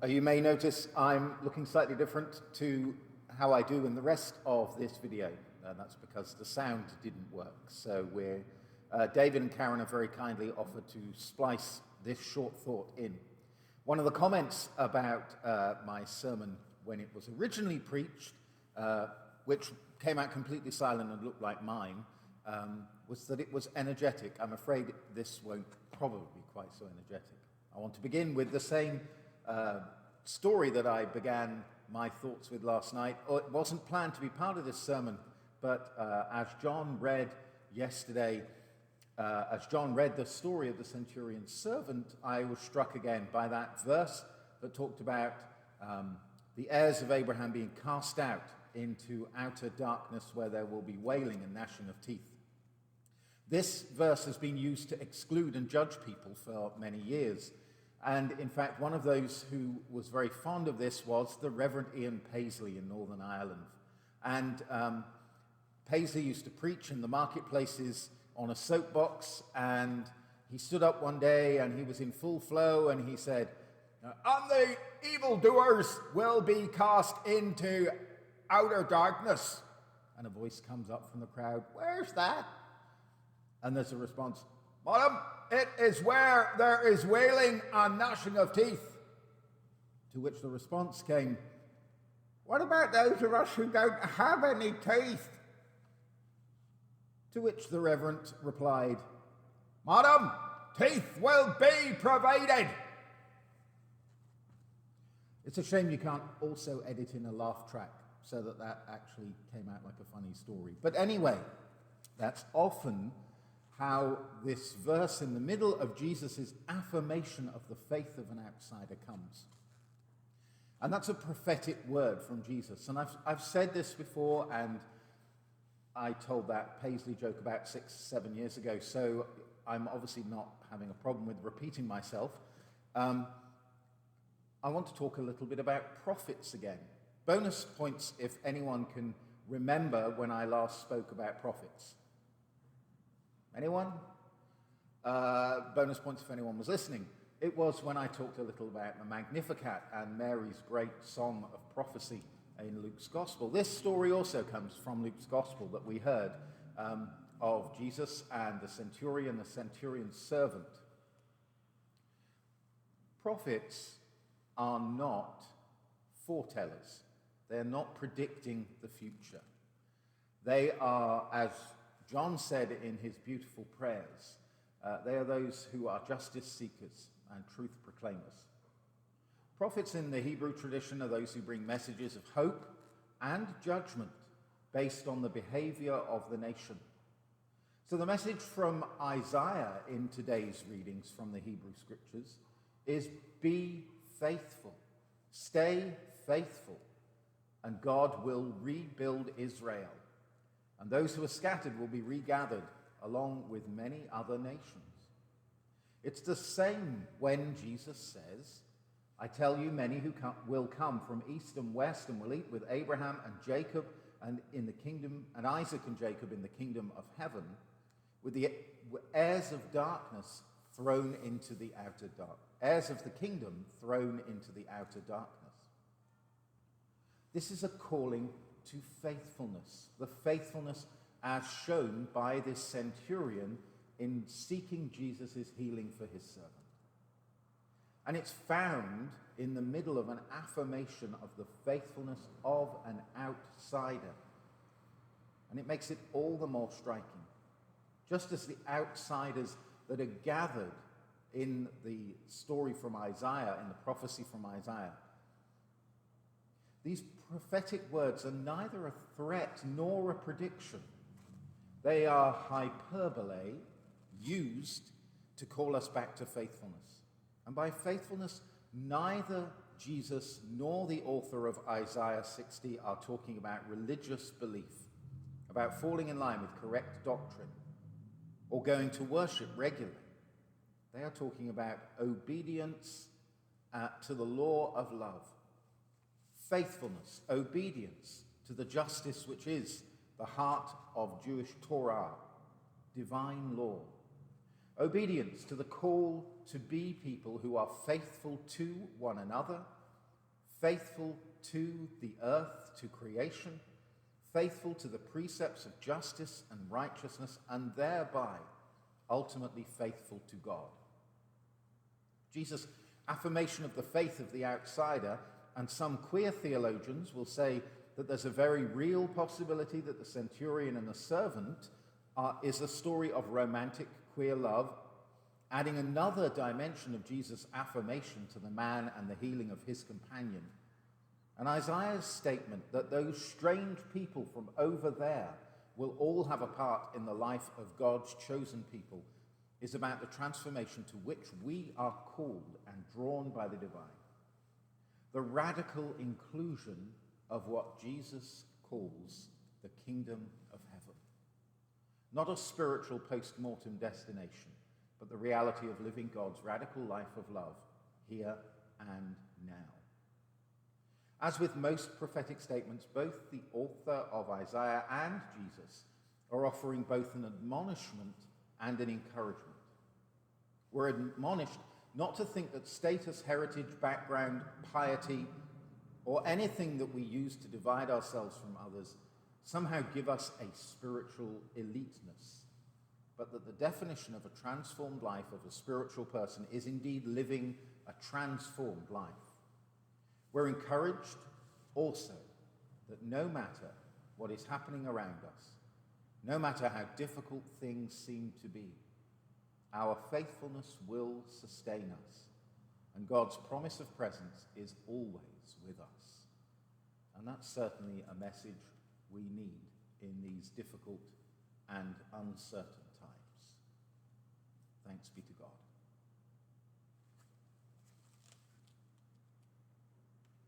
You may notice I'm looking slightly different to how I do in the rest of this video, and that's because the sound didn't work. So David and Karen have very kindly offered to splice this short thought in. One of the comments about my sermon when it was originally preached, which came out completely silent and looked like mine, was that it was energetic. I'm afraid this won't probably be quite so energetic. I want to begin with the same story that I began my thoughts with last night. It wasn't planned to be part of this sermon, but as John read yesterday, as John read the story of the centurion's servant, I was struck again by that verse that talked about the heirs of Abraham being cast out into outer darkness where there will be wailing and gnashing of teeth. This verse has been used to exclude and judge people for many years. And in fact, one of those who was very fond of this was the Reverend Ian Paisley in Northern Ireland. And Paisley used to preach in the marketplaces on a soapbox, and he stood up one day and he was in full flow and he said, "And the evildoers will be cast into outer darkness." And a voice comes up from the crowd, "Where's that?" And there's a response, "Madam, it is where there is wailing and gnashing of teeth." To which the response came, "What about those of us who don't have any teeth?" To which the Reverend replied, "Madam, teeth will be provided." It's a shame you can't also edit in a laugh track so that actually came out like a funny story. But anyway, that's often how this verse in the middle of Jesus' affirmation of the faith of an outsider comes. And that's a prophetic word from Jesus. And I've said this before, and I told that Paisley joke about 6-7 years ago, so I'm obviously not having a problem with repeating myself. I want to talk a little bit about prophets again. Bonus points if anyone can remember when I last spoke about prophets. Anyone? Bonus points if anyone was listening. It was when I talked a little about the Magnificat and Mary's great song of prophecy in Luke's Gospel. This story also comes from Luke's Gospel that we heard of Jesus and the centurion's servant. Prophets are not foretellers. They're not predicting the future. They are, as John said in his beautiful prayers, they are those who are justice seekers and truth proclaimers. Prophets in the Hebrew tradition are those who bring messages of hope and judgment based on the behavior of the nation. So the message from Isaiah in today's readings from the Hebrew scriptures is be faithful, stay faithful, and God will rebuild Israel. And those who are scattered will be regathered along with many other nations. It's the same when Jesus says, "I tell you, many who will come from east and west and will eat with Abraham and Jacob and in the kingdom, and Isaac and Jacob in the kingdom of heaven, with the heirs of darkness thrown into the outer dark, heirs of the kingdom thrown into the outer darkness." This is a calling to faithfulness, the faithfulness as shown by this centurion in seeking Jesus' healing for his servant. And it's found in the middle of an affirmation of the faithfulness of an outsider. And it makes it all the more striking. Just as the outsiders that are gathered in the story from Isaiah, in the prophecy from Isaiah, these prophetic words are neither a threat nor a prediction. They are hyperbole used to call us back to faithfulness. And by faithfulness, neither Jesus nor the author of Isaiah 60 are talking about religious belief, about falling in line with correct doctrine, or going to worship regularly. They are talking about obedience to the law of love. Faithfulness, obedience to the justice which is the heart of Jewish Torah, divine law. Obedience to the call to be people who are faithful to one another faithful to the earth, to creation, faithful to the precepts of justice and righteousness, and thereby ultimately faithful to God. Jesus' affirmation of the faith of the outsider, and some queer theologians will say that there's a very real possibility that the centurion and the servant is a story of romantic queer love, adding another dimension of Jesus' affirmation to the man and the healing of his companion. And Isaiah's statement that those strange people from over there will all have a part in the life of God's chosen people is about the transformation to which we are called and drawn by the divine. The radical inclusion of what Jesus calls the kingdom of heaven. Not a spiritual post-mortem destination, but the reality of living God's radical life of love here and now. As with most prophetic statements, both the author of Isaiah and Jesus are offering both an admonishment and an encouragement. We're admonished not to think that status, heritage, background, piety, or anything that we use to divide ourselves from others somehow give us a spiritual eliteness, but that the definition of a transformed life of a spiritual person is indeed living a transformed life. We're encouraged also that no matter what is happening around us, no matter how difficult things seem to be, our faithfulness will sustain us, and God's promise of presence is always with us. And that's certainly a message we need in these difficult and uncertain times. Thanks be to God.